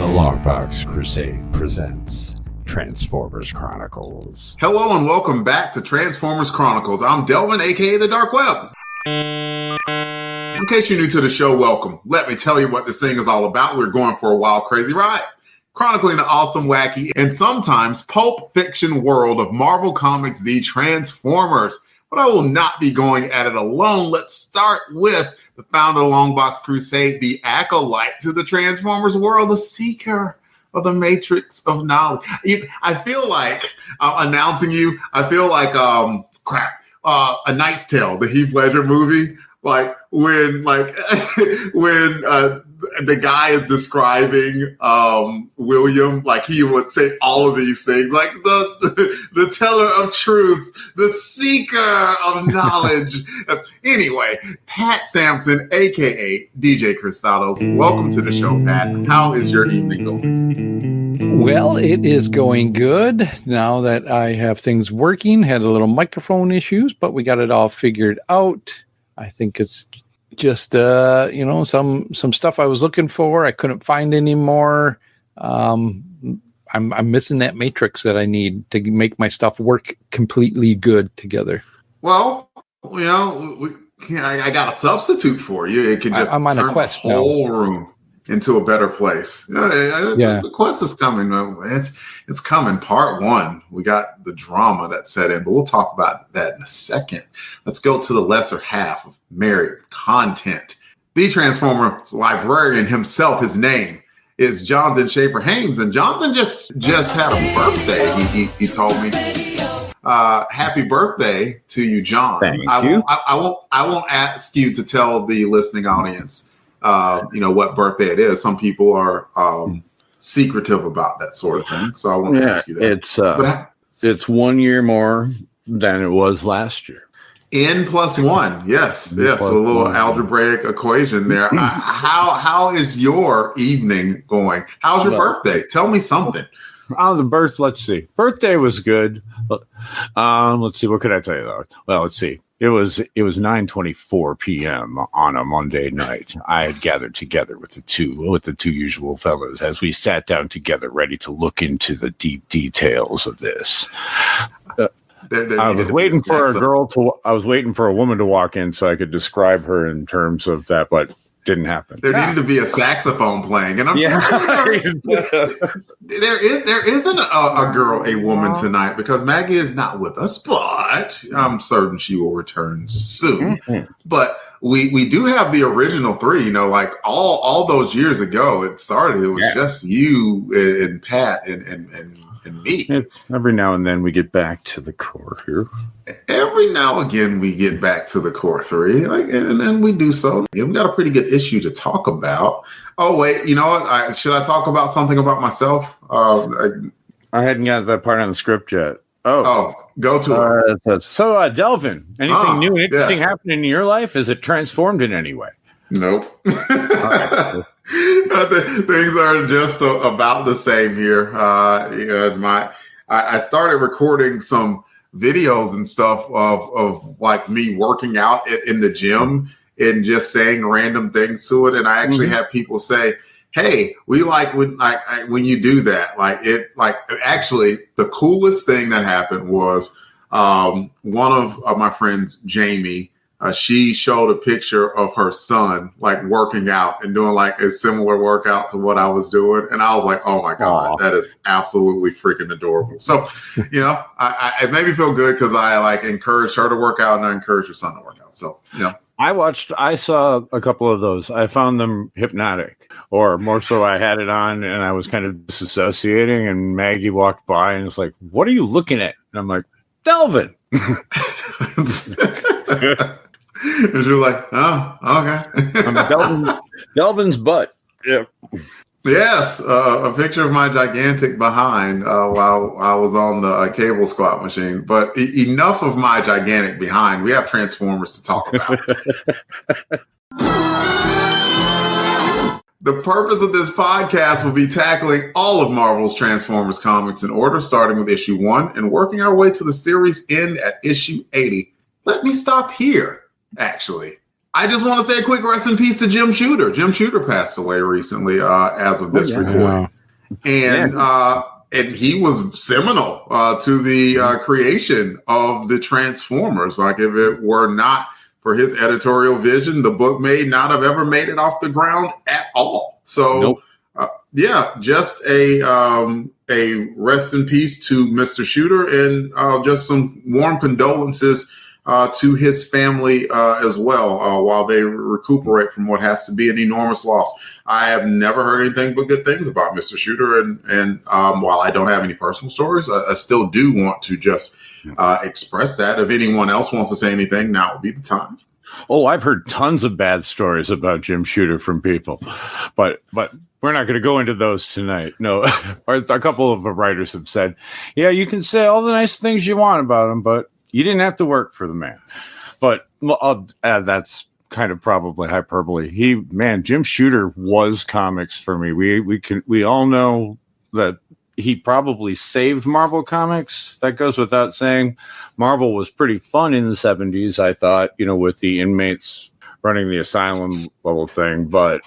The LONGBOX CRUSADE presents Transformers Chronicles. Hello and welcome back to Transformers Chronicles. I'm Delvin, aka The Dark Web. In case you're new to the show, welcome. Let me tell you what this thing is all about. We're going for a wild, crazy ride, chronicling the awesome, wacky, and sometimes pulp fiction world of Marvel Comics, the Transformers. But I will not be going at it alone. Let's start with the founder of the LONGBOX CRUSADE, the acolyte to the Transformers world, the seeker of the matrix of knowledge. I feel like announcing you. I feel like A Knight's Tale, the Heath Ledger movie. When the guy is describing William, like he would say all of these things, like the teller of truth, the seeker of knowledge. Anyway, Pat Sampson, aka DJ Cristados, welcome to the show, Pat. How is your evening going? Well, it is going good now that I have things working. Had a little microphone issues, but we got it all figured out. I think it's just, some stuff I was looking for. I couldn't find anymore. I'm missing that matrix that I need to make my stuff work completely good together. Well, I got a substitute for you. It can just I'm on turn a quest the whole room into a better place. Yeah. The quest is coming. It's coming. Part one. We got the drama that set in, but we'll talk about that in a second. Let's go to the lesser half of Married Content. The Transformers librarian himself, his name is Jonathan Schaefer Hames, and Jonathan just had a birthday. He told me. Happy birthday to you, John. Thank you. I won't ask you to tell the listening audience what birthday it is. Some people are secretive about that sort of thing, so I won't ask you that. It's 1 year more than it was last year. N plus one, yes, a little algebraic equation there. How is your evening going? How's your birthday? Tell me something. Let's see. Birthday was good. Let's see. What could I tell you though? Well, let's see. It was 9:24 p.m. on a Monday night. I had gathered together with the two usual fellows as we sat down together, ready to look into the deep details of this. I was waiting for a woman to walk in so I could describe her in terms of that, but didn't happen. There needed to be a saxophone playing, and there isn't a woman tonight because Maggie is not with us, but I'm certain she will return soon. Mm-hmm. But we do have the original three. Like all those years ago, it started. It was just you and Pat and me. Every now and then we get back to the core here. Every now and again we get back to the core three, and we do so. We got a pretty good issue to talk about. Oh wait, you know what? Should I talk about something about myself? I hadn't got that part on the script yet. Oh, go to it. So, Delvin, anything new, interesting happening in your life? Is it transformed in any way? Nope. Right. Things are just about the same here. I started recording some videos and stuff of like me working out in the gym and just saying random things to it. And I actually have people say, "Hey, we like when you do that." Actually, the coolest thing that happened was one of my friends, Jamie. She showed a picture of her son working out and doing a similar workout to what I was doing. And I was like, oh my God, that is absolutely freaking adorable. So, it made me feel good because I encouraged her to work out and I encouraged her son to work out. So, I saw a couple of those. I found them hypnotic, or more so I had it on and I was kind of disassociating and Maggie walked by and was like, what are you looking at? And I'm like, Delvin. And she was like, oh, okay. I'm Delvin's butt. Yeah. Yes, a picture of my gigantic behind while I was on the cable squat machine. But enough of my gigantic behind. We have Transformers to talk about. The purpose of this podcast will be tackling all of Marvel's Transformers comics in order, starting with issue 1 and working our way to the series end at issue 80. Let me stop here. Actually, I just want to say a quick rest in peace to Jim Shooter. Jim Shooter passed away recently as of this recording. And he was seminal to the creation of the Transformers. Like, if it were not for his editorial vision, the book may not have ever made it off the ground at all. So, just a rest in peace to Mr. Shooter, and just some warm condolences to his family as well, while they recuperate from what has to be an enormous loss. I have never heard anything but good things about Mr. Shooter, and while I don't have any personal stories, I still do want to just express that. If anyone else wants to say anything, now would be the time. Oh, I've heard tons of bad stories about Jim Shooter from people, but we're not going to go into those tonight. No, a couple of the writers have said, yeah, you can say all the nice things you want about him, but you didn't have to work for the man. But that's kind of probably hyperbole. Jim Shooter was comics for me. We all know that he probably saved Marvel Comics. That goes without saying. Marvel was pretty fun in the 70s, I thought, with the inmates running the asylum level thing, but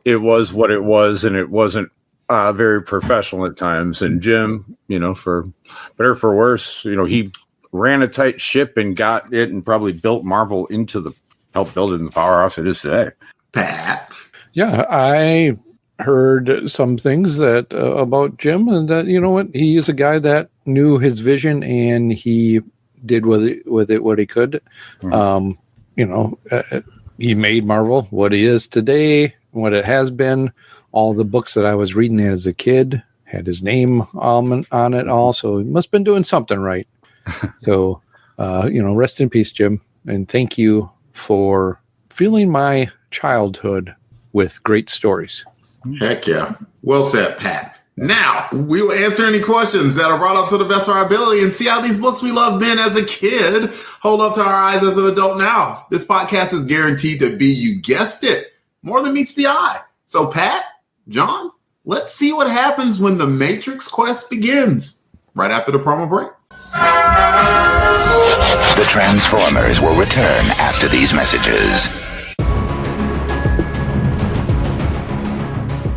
it was what it was, and it wasn't very professional at times. And Jim, for better or for worse, he ran a tight ship and got it, and probably built Marvel helped build it in the powerhouse it is today. Pat. Yeah, I heard some things that about Jim, and that he is a guy that knew his vision, and he did with it what he could. Mm-hmm. He made Marvel what it is today, what it has been. All the books that I was reading as a kid had his name on it all, so he must have been doing something right. So, rest in peace, Jim, and thank you for filling my childhood with great stories. Heck yeah. Well said, Pat. Now, we will answer any questions that are brought up to the best of our ability and see how these books we loved then as a kid hold up to our eyes as an adult now. This podcast is guaranteed to be, you guessed it, more than meets the eye. So, Pat, John, let's see what happens when the Matrix quest begins right after the promo break. The Transformers will return after these messages.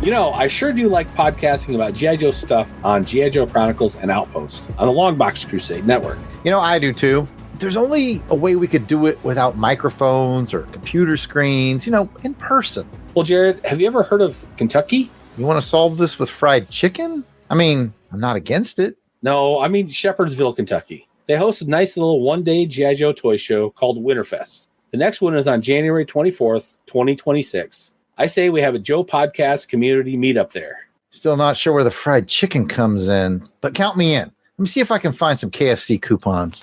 I sure do like podcasting about G.I. Joe stuff on G.I. Joe Chronicles and Outpost on the LONGBOX CRUSADE Network. I do too. If there's only a way we could do it without microphones or computer screens, in person. Well, Jared, have you ever heard of Kentucky? You want to solve this with fried chicken? I'm not against it. No, I mean Shepherdsville, Kentucky. They host a nice little one-day G.I. Joe toy show called Winterfest. The next one is on January 24th, 2026. I say we have a Joe Podcast community meetup there. Still not sure where the fried chicken comes in, but count me in. Let me see if I can find some KFC coupons.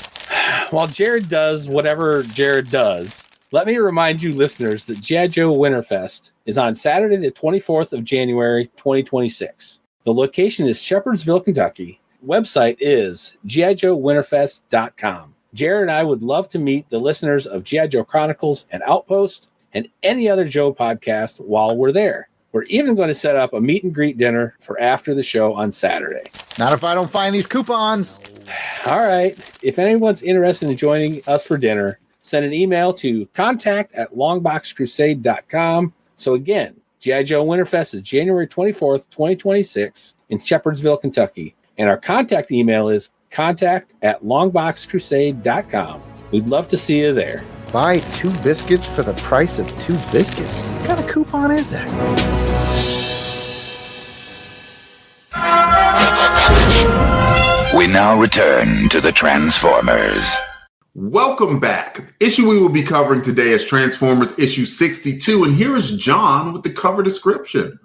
While Jared does whatever Jared does, let me remind you listeners that G.I. Joe Winterfest is on Saturday the 24th of January, 2026. The location is Shepherdsville, Kentucky. Website is GIJoeWinterfest.com. Jared and I would love to meet the listeners of G.I. Joe Chronicles and Outpost and any other Joe podcast while we're there. We're even going to set up a meet and greet dinner for after the show on Saturday. Not if I don't find these coupons. All right. If anyone's interested in joining us for dinner, send an email to contact@longboxcrusade.com. So again, G.I. Joe Winterfest is January 24th, 2026 in Shepherdsville, Kentucky. And our contact email is contact@longboxcrusade.com. We'd love to see you there. Buy 2 biscuits for the price of 2 biscuits. What kind of coupon is that? We now return to the Transformers. Welcome back. Issue we will be covering today is Transformers issue 62, and here is John with the cover description.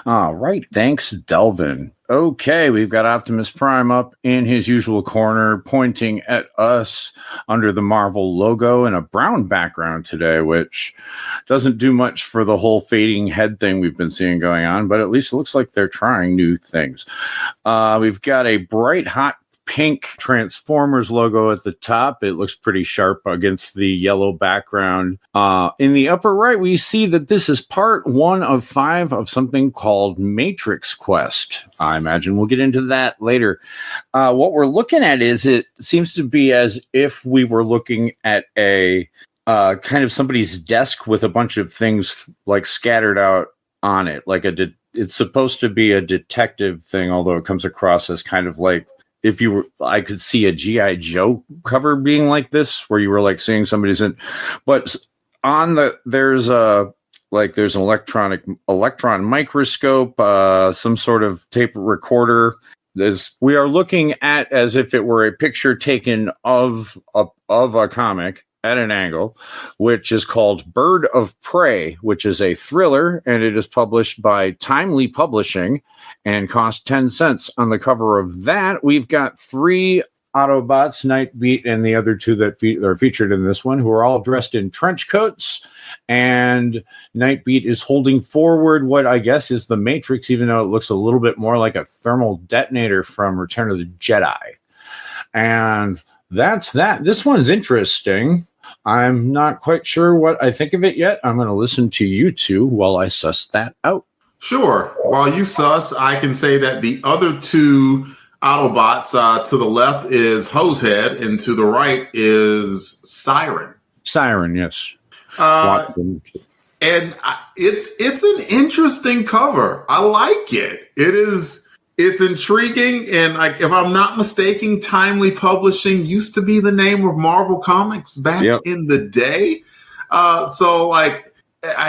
All right. Thanks, Delvin. Okay, we've got Optimus Prime up in his usual corner, pointing at us under the Marvel logo in a brown background today, which doesn't do much for the whole fading head thing we've been seeing going on, but at least it looks like they're trying new things. We've got a bright, hot pink Transformers logo at the top. It looks pretty sharp against the yellow background. In the upper right, we see that this is part 1 of 5 of something called Matrix Quest. I imagine we'll get into that later. What we're looking at is it seems to be as if we were looking at a kind of somebody's desk with a bunch of things like scattered out on it, like a it's supposed to be a detective thing, although it comes across as kind of like if you were, I could see a G.I. Joe cover being like this, where you were like seeing somebody's in, but on there's an electron microscope, some sort of tape recorder. We are looking at as if it were a picture taken of a comic at an angle, which is called Bird of Prey, which is a thriller, and it is published by Timely Publishing and costs 10 cents. On the cover of that, we've got 3 Autobots, Nightbeat, and the other 2 that are featured in this one, who are all dressed in trench coats. And Nightbeat is holding forward what I guess is the Matrix, even though it looks a little bit more like a thermal detonator from Return of the Jedi. And that's that. This one's interesting. I'm not quite sure what I think of it yet. I'm going to listen to you 2 while I suss that out. Sure. While you suss, I can say that the other 2 Autobots, to the left is Hosehead, and to the right is Siren. Siren, yes. And it's an interesting cover. I like it. It's intriguing, and if I'm not mistaken, Timely Publishing used to be the name of Marvel Comics back in the day. So I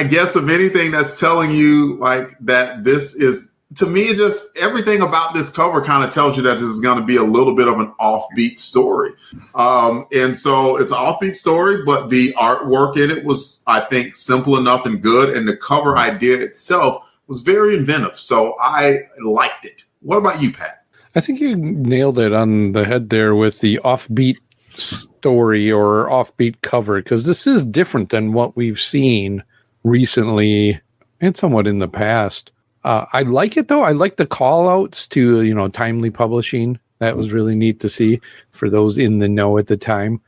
guess if anything, that's telling you that this is, to me, just everything about this cover kind of tells you that this is going to be a little bit of an offbeat story. And so it's an offbeat story, but the artwork in it was, I think, simple enough and good. And the cover idea itself was very inventive. So I liked it. What about you, Pat? I think you nailed it on the head there with the offbeat story or offbeat cover, because this is different than what we've seen recently and somewhat in the past. I like it, though. I like the call outs to, Timely Publishing. That was really neat to see for those in the know at the time.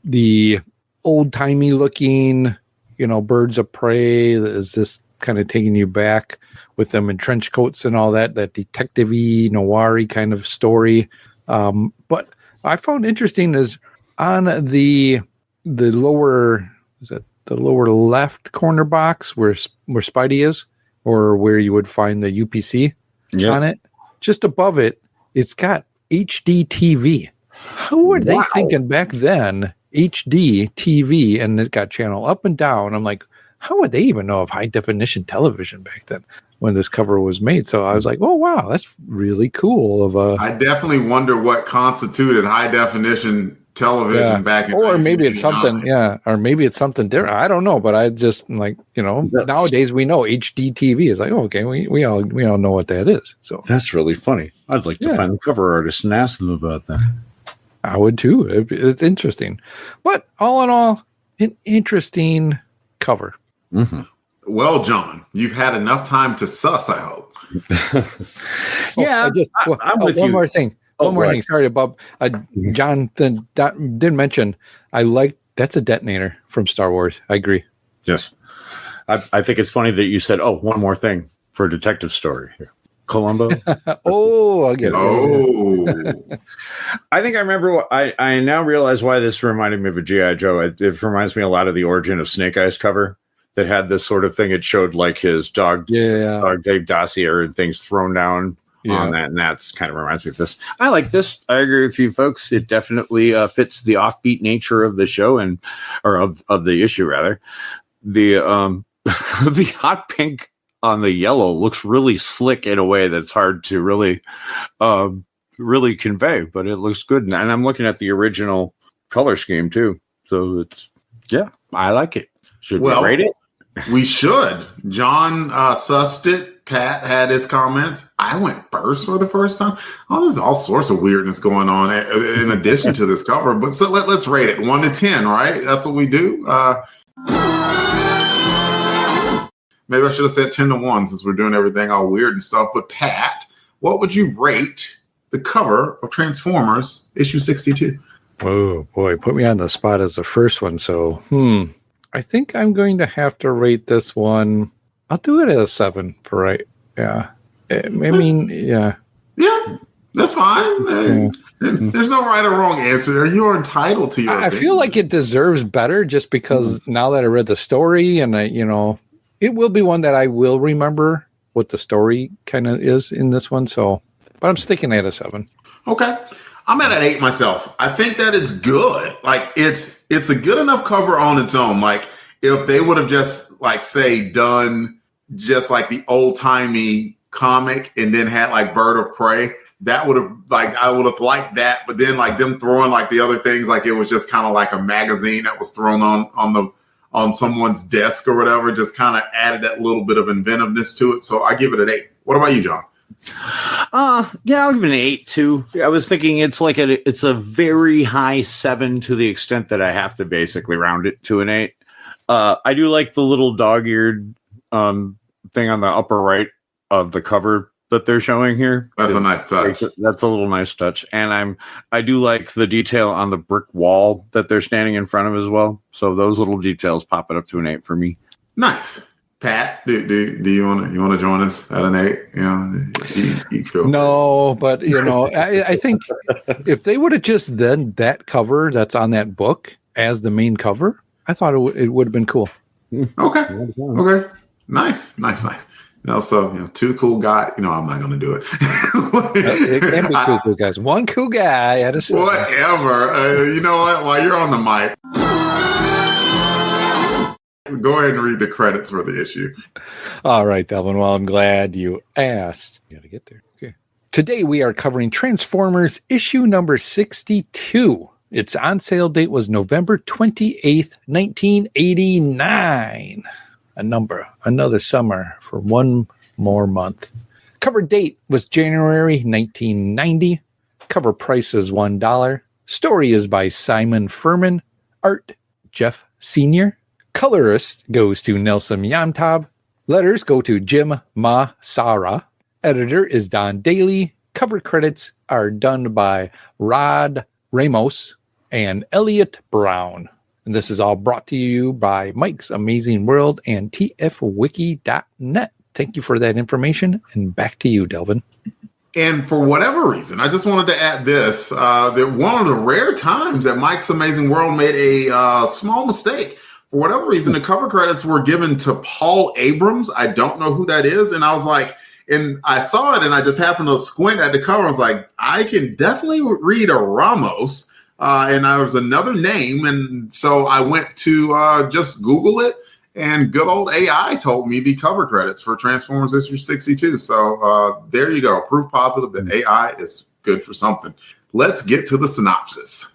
The old timey looking, Birds of Prey is just kind of taking you back with them in trench coats and all that detective-y, noir-y kind of story. But I found interesting is on the lower, the lower left corner box where Spidey is, or where you would find the UPC on it. Just above it, it's got HD TV. How were they thinking back then, HD TV, and it got channel up and down? I'm like, how would they even know of high definition television back then when this cover was made? So I was like, oh, wow, that's really cool. I definitely wonder what constituted high definition television back in, or maybe it's something, or maybe it's something different. I don't know, but I just nowadays we know HD TV is like, okay, we all know what that is. So that's really funny. I'd like to find the cover artist and ask them about that. I would too. It's interesting, but all in all, an interesting cover. Mm-hmm. Well, John, you've had enough time to suss, I hope. I'm with you. One more thing. One more thing. Sorry, Bob. John did mention that's a detonator from Star Wars. I agree. Yes. I think it's funny that you said, one more thing for a detective story here. Columbo. I'll get it. Oh. I think I remember. I now realize why this reminded me of a G.I. Joe. It reminds me a lot of the Origin of Snake Eyes cover that had this sort of thing. It showed like his dog Dave Dossier and things thrown down on that, and that's kind of reminds me of this. I like this. I agree with you folks. It definitely fits the offbeat nature of the show or of the issue rather. The the hot pink on the yellow looks really slick in a way that's hard to really convey, but it looks good. And I'm looking at the original color scheme too. So I like it. Should we rate it? We should. John sussed it. Pat had his comments. I went first for the first time. Oh, there's all sorts of weirdness going on in addition to this cover. But so let's rate it 1 to 10, right? That's what we do. Maybe I should have said 10 to 1 since we're doing everything all weird and stuff. But Pat, what would you rate the cover of Transformers issue 62? Oh boy, put me on the spot as the first one. So, I think I'm going to have to rate this one. I'll do it at a 7 for right. Yeah. I mean, yeah. Yeah, that's fine. There's no right or wrong answer. You're entitled to your opinion. feel like it deserves better just because now that I read the story and it will be one that I will remember, what the story kind of is in this one. So, but I'm sticking at a 7. Okay. I'm at an 8 myself. I think that it's good. Like it's a good enough cover on its own. Like if they would have just like say done just like the old timey comic and then had like Bird of Prey, that would have like, I would have liked that. But then like them throwing like the other things, like it was just kind of like a magazine that was thrown on someone's desk or whatever, just kind of added that little bit of inventiveness to it. So I give it an 8. What about you, John? Yeah, I'll give it an 8 too. I was thinking it's a very high 7 to the extent that I have to basically round it to an 8. I do like the little dog-eared thing on the upper right of the cover that they're showing here. That's a nice touch. That's a little nice touch. And I do like the detail on the brick wall that they're standing in front of as well. So those little details pop it up to an 8 for me. Nice. Pat, do you want to join us at an 8? You know, you feel no, but you know, I think if they would have just done that cover that's on that book as the main cover, I thought it would have been cool. Okay. Nice. You know, so, you know, 2 cool guys. You know, I'm not going to do it. It can be 2 cool guys. 1 cool guy at a 7. Whatever. You know what? While you're on the mic, go ahead and read the credits for the issue. All right, Delvin. Well, I'm glad you asked. You got to get there. Okay. Today we are covering Transformers issue number 62. Its on sale date was November 28th, 1989. Another summer for 1 more month. Cover date was January 1990. Cover price is $1. Story is by Simon Furman. Art, Jeff Sr. Colorist goes to Nelson Yamtab. Letters go to Jim Masara. Editor is Don Daly. Cover credits are done by Rod Ramos and Elliot Brown. And this is all brought to you by Mike's Amazing World and tfwiki.net. Thank you for that information. And back to you, Delvin. And for whatever reason, I just wanted to add this, that one of the rare times that Mike's Amazing World made a small mistake. For whatever reason, the cover credits were given to Paul Abrams. I don't know who that is. And I was like, and I saw it and I just happened to squint at the cover. I was like, I can definitely read a Ramos. And there was another name. And so I went to just Google it. And good old AI told me the cover credits for Transformers issue 62. So there you go. Proof positive that AI is good for something. Let's get to the synopsis.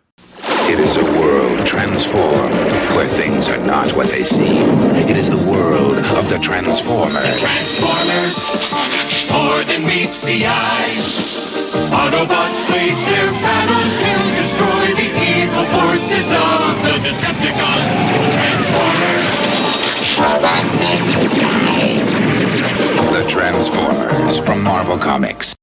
It is a world transformed, where things are not what they seem. It is the world of the Transformers. The Transformers, more than meets the eye. Autobots wage their battle to destroy the evil forces of the Decepticons. The Transformers. The Transformers from Marvel Comics.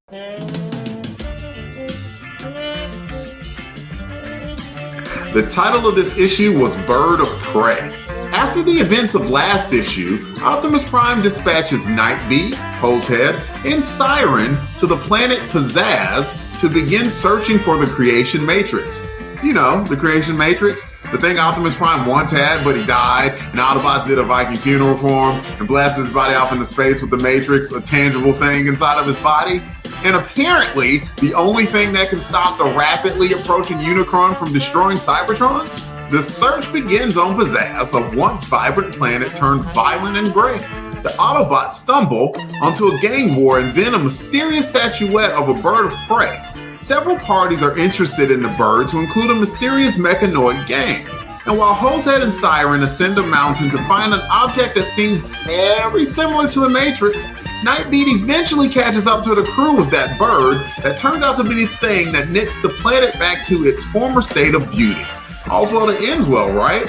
The title of this issue was Bird of Prey. After the events of last issue, Optimus Prime dispatches Nightbeat, Hosehead, and Siren to the planet Pizzazz to begin searching for the Creation Matrix. You know, the Creation Matrix, the thing Optimus Prime once had, but he died, and Autobots did a Viking funeral for him and blasted his body off into space with the Matrix, a tangible thing inside of his body. And apparently, the only thing that can stop the rapidly approaching Unicron from destroying Cybertron? The search begins on Pizzazz, a once vibrant planet turned violent and gray. The Autobots stumble onto a gang war and then a mysterious statuette of a bird of prey. Several parties are interested in the bird, to include a mysterious mechanoid gang. And while Hosehead and Siren ascend a mountain to find an object that seems very similar to the Matrix, Nightbeat eventually catches up to the crew of that bird that turns out to be the thing that knits the planet back to its former state of beauty. All's well that ends well, right?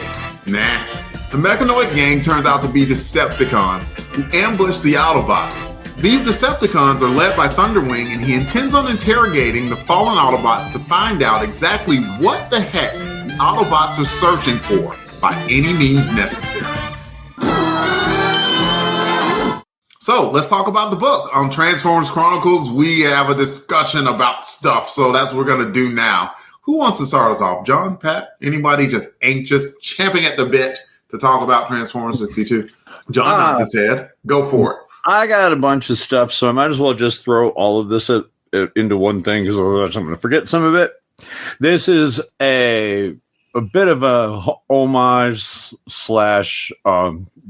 Nah. The mechanoid gang turns out to be Decepticons, who ambush the Autobots. These Decepticons are led by Thunderwing, and he intends on interrogating the fallen Autobots to find out exactly what the heck the Autobots are searching for by any means necessary. So let's talk about the book. On Transformers Chronicles, we have a discussion about stuff, so that's what we're going to do now. Who wants to start us off? John, Pat, anybody just anxious, champing at the bit to talk about Transformers 62? John nods his head. Go for it. I got a bunch of stuff, so I might as well just throw all of this into one thing because otherwise I'm going to forget some of it. This is a bit of a homage slash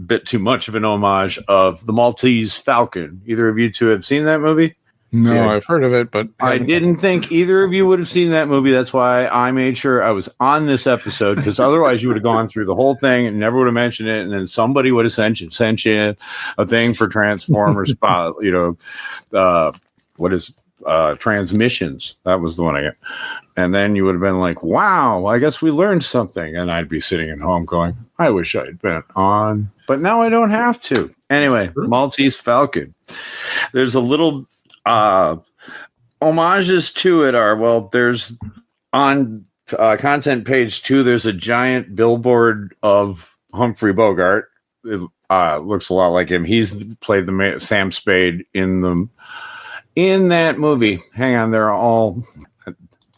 bit too much of an homage of the Maltese Falcon. Either of you two have seen that movie? No, I've heard of it, but I didn't think either of you would have seen that movie. That's why I made sure I was on this episode, because otherwise you would have gone through the whole thing and never would have mentioned it, and then somebody would have sent you a thing for Transformers. Transmissions. That was the one I got. And then you would have been like, wow, I guess we learned something. And I'd be sitting at home going, I wish I'd been on, but now I don't have to. Anyway, Maltese Falcon. There's a little homages to it there's on content page 2, there's a giant billboard of Humphrey Bogart. It looks a lot like him. He's played the Sam Spade in that movie. Hang on, they're all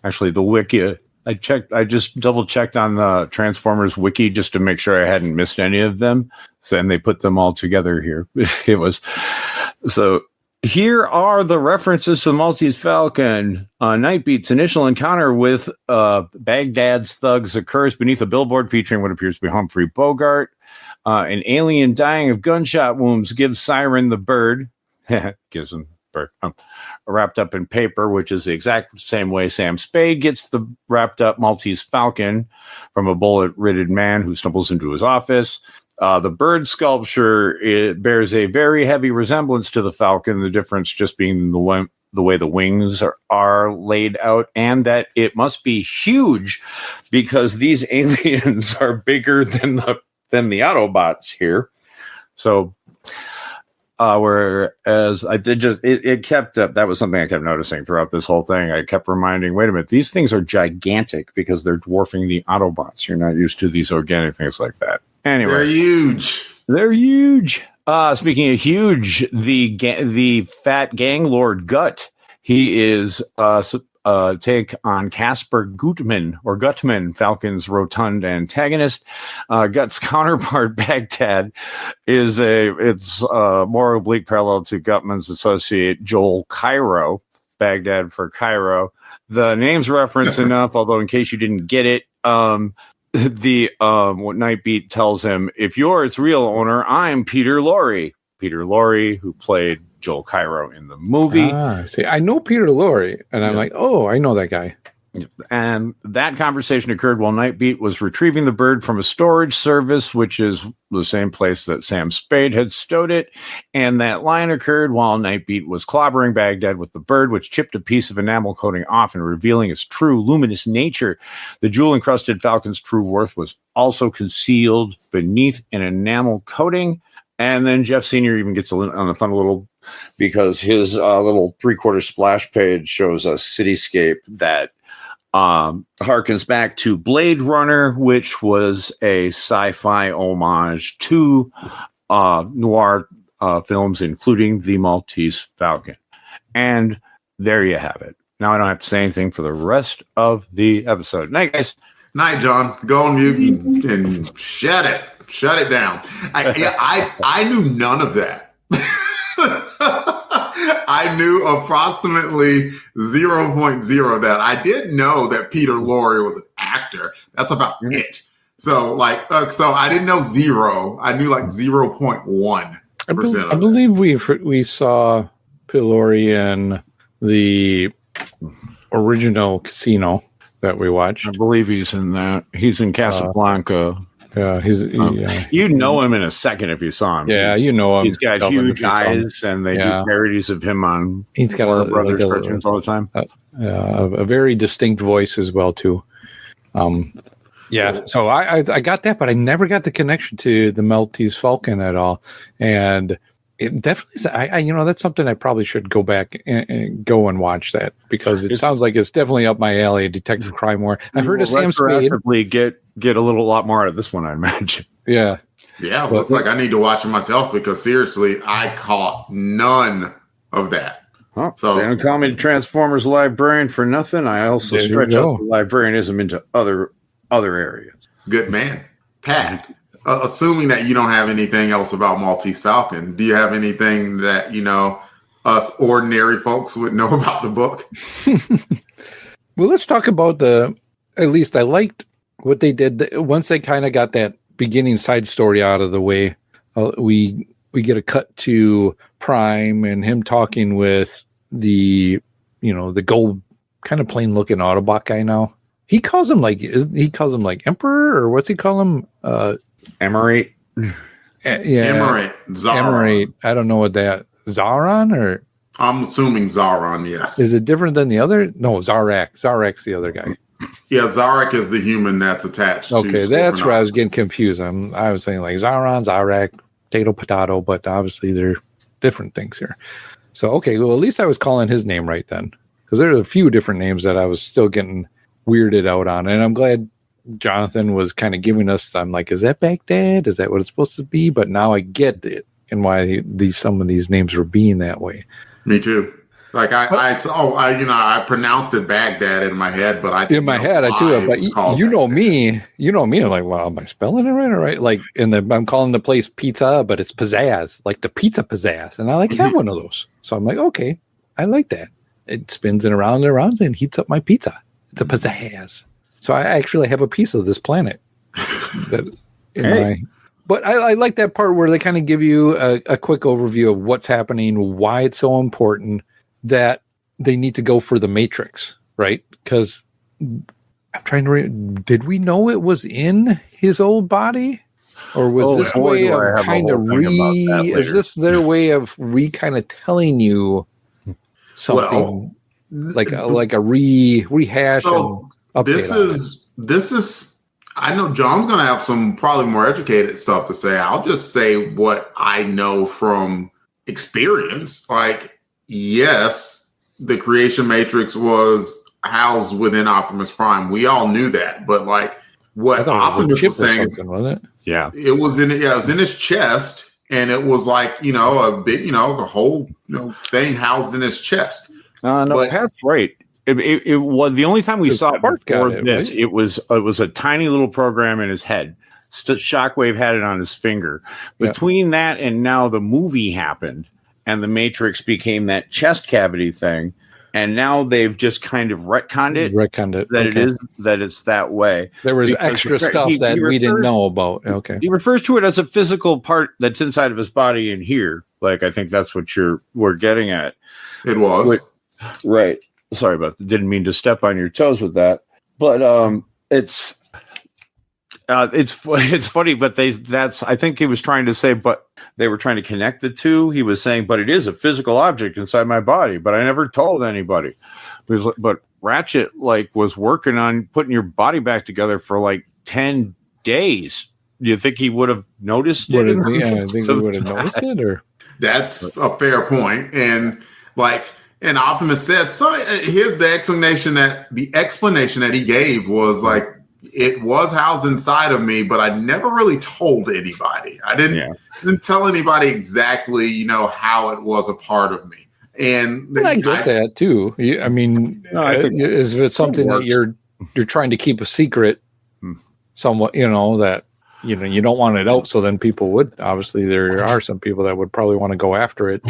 actually the wiki. I just double checked on the Transformers wiki just to make sure I hadn't missed any of them. So, and they put them all together here. It was so. Here are the references to the Maltese Falcon. Nightbeat's initial encounter with Baghdad's thugs occurs beneath a billboard featuring what appears to be Humphrey Bogart. An alien dying of gunshot wounds gives Siren the bird. Gives him bird. Wrapped up in paper, which is the exact same way Sam Spade gets the wrapped up Maltese Falcon from a bullet-riddled man who stumbles into his office. The bird sculpture, it bears a very heavy resemblance to the Falcon, the difference just being the way the wings are laid out, and that it must be huge because these aliens are bigger than the Autobots here. So, whereas I did it kept up. That was something I kept noticing throughout this whole thing. I kept reminding, wait a minute, these things are gigantic because they're dwarfing the Autobots. You're not used to these organic things like that. Anyway, They're huge. Speaking of huge, the fat gang lord Gut. He is take on Casper Gutman, Falcon's rotund antagonist. Gut's counterpart Baghdad is it's a more oblique parallel to Gutman's associate Joel Cairo. Baghdad for Cairo. The name's reference enough, although in case you didn't get it, what Nightbeat tells him, if you're its real owner, I'm Peter Lorre. Peter Lorre, who played Joel Cairo in the movie. See, I know Peter Lorre, and I'm like, oh, I know that guy. And that conversation occurred while Nightbeat was retrieving the bird from a storage service, which is the same place that Sam Spade had stowed it. And that line occurred while Nightbeat was clobbering Baghdad with the bird, which chipped a piece of enamel coating off and revealing its true luminous nature. The jewel-encrusted Falcon's true worth was also concealed beneath an enamel coating. And then Jeff Sr. even gets on the fun a little because his little 3/4 splash page shows a cityscape that harkens back to Blade Runner, which was a sci-fi homage to noir films, including the Maltese Falcon. And there you have it. Now I don't have to say anything for the rest of the episode. Night, guys. Night, John. Go on mute and shut it. Shut it down. I knew none of that. I knew approximately 0.0 that. I did know that Peter Lorre was an actor. That's about it. So so I didn't know 0. I knew 0.1%. I believe we saw Peter Lorre in the original Casino that we watched. I believe he's in that. He's in Casablanca. Yeah, you'd know him in a second if you saw him. Yeah, you know him. He's got huge eyes, and they do parodies of him on He's got Warner Brothers cartoons all the time. A very distinct voice as well too. So I got that, but I never got the connection to the Maltese Falcon at all, and it definitely. That's something I probably should go back and go and watch that because it sounds like it's definitely up my alley. Detective crime war. I heard of Sam Spade. Get a lot more out of this one, I imagine. Yeah. Looks like I need to watch it myself because seriously, I caught none of that. Oh, so they don't call me the Transformers librarian for nothing. I also stretch out the librarianism into other areas. Good man, Pat. assuming that you don't have anything else about Maltese Falcon, do you have anything that, us ordinary folks would know about the book? Well, let's talk about at least I liked what they did. Once they kind of got that beginning side story out of the way, we get a cut to Prime and him talking with the gold kind of plain looking Autobot guy now. He calls him like Emperor, or what's he call him? Emirate. Emirate. Zaron. Emirate. I don't know what that Zaron, or I'm assuming Zaron, yes. is it different than the other? No, Zarak. Zarak's the other guy. Yeah, Zarak is the human that's attached to Okay, that's where I was getting confused. I was saying like Zaron, Zarak, potato, but obviously they're different things here. So, okay, well, at least I was calling his name right then, because there's a few different names that I was still getting weirded out on. And I'm glad Jonathan was kind of giving us, I'm like, is that Baghdad? Is that what it's supposed to be? But now I get it and why some of these names were being that way. Me too. Like I pronounced it Baghdad in my head, but I didn't know I too. But you know me. I'm like, well, am I spelling it right? All right. Like, I'm calling the place Pizza, but it's Pizzazz, like the pizza Pizzazz, and I have one of those. So I'm like, okay, I like that. It spins it around and around and heats up my pizza. It's a Pizzazz. So I actually have a piece of this planet. But I like that part where they kind of give you a quick overview of what's happening, why it's so important that they need to go for the Matrix, right? Because I'm trying to did we know it was in his old body? Or was this way of kind of is this their way of kind of telling you something like a rehash? So this is I know John's going to have some probably more educated stuff to say. I'll just say what I know from experience. Like, yes, the creation matrix was housed within Optimus Prime. We all knew that, but like what Optimus was saying is, wasn't it? Yeah, it was in his chest, and it was like a big a whole thing housed in his chest. No, but that's right. It was the only time we saw it before this. Right? It was a tiny little program in his head. Shockwave had it on his finger. Between that and now the movie happened, and the Matrix became that chest cavity thing, and now they've just kind of retconned it that it's that way. There was extra stuff that we didn't know about. Okay, he refers to it as a physical part that's inside of his body in here. Like, I think that's what we're getting at. It was right. Sorry about that. Didn't mean to step on your toes with that, but it's funny. But I think he was trying to say, but they were trying to connect the two. He was saying, but it is a physical object inside my body. But I never told anybody. But Ratchet was working on putting your body back together for like 10 days. Do you think he would have noticed it? I think he would have noticed it. Or that's a fair point, and like. And Optimus said, so here's the explanation that he gave was like, it was housed inside of me, but I never really told anybody. I didn't tell anybody exactly, how it was a part of me. And I get that too. I mean, is it something that you're trying to keep a secret somewhat, that, you don't want it out. So then people would, obviously there are some people that would probably want to go after it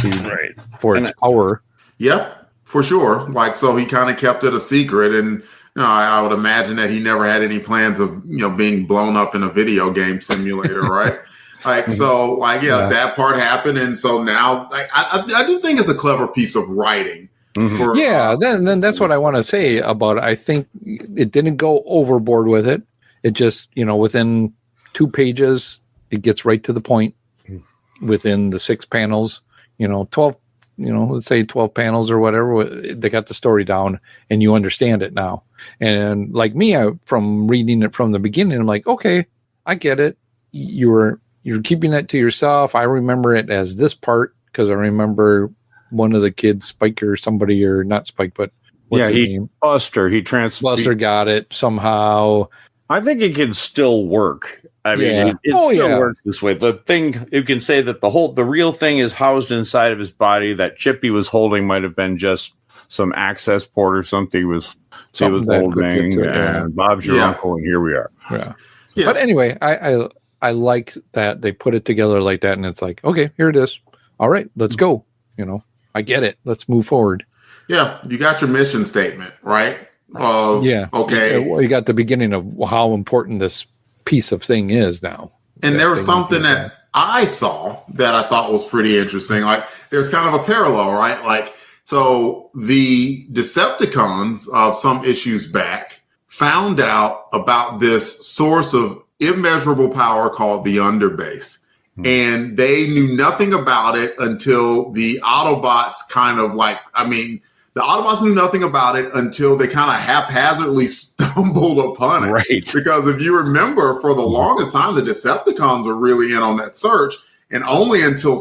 for its power. Yep, for sure. Like, so he kind of kept it a secret, and I would imagine that he never had any plans of being blown up in a video game simulator, right? That part happened, and so now I do think it's a clever piece of writing. Mm-hmm. Then that's what I want to say about it. I think it didn't go overboard with it. It just within 2 pages, it gets right to the point. Within the 6 panels, 12. Let's say 12 panels or whatever, they got the story down and you understand it now. And like me, from reading it from the beginning, I'm like, okay, I get it. You're keeping it to yourself. I remember it as this part because I remember one of the kids, Spike or somebody, or not Spike, but what's his name? Buster. Buster got it somehow. I think it can still work. I mean, it still works this way. The thing, you can say that the real thing is housed inside of his body. That chip he was holding might have been just some access port or something he was holding. And Bob's your uncle, and here we are. Yeah. But anyway, I I like that they put it together like that, and it's like, okay, here it is. All right, let's go. I get it. Let's move forward. Yeah, you got your mission statement, right? Okay. Well, you got the beginning of how important this piece of thing is now. And there was something that I saw that I thought was pretty interesting. Like, there's kind of a parallel, right? Like, so the Decepticons of some issues back found out about this source of immeasurable power called the Underbase. And they knew nothing about it until the Autobots the Autobots knew nothing about it until they kind of haphazardly stumbled upon it. Right. Because if you remember, for the longest time, the Decepticons were really in on that search. And only until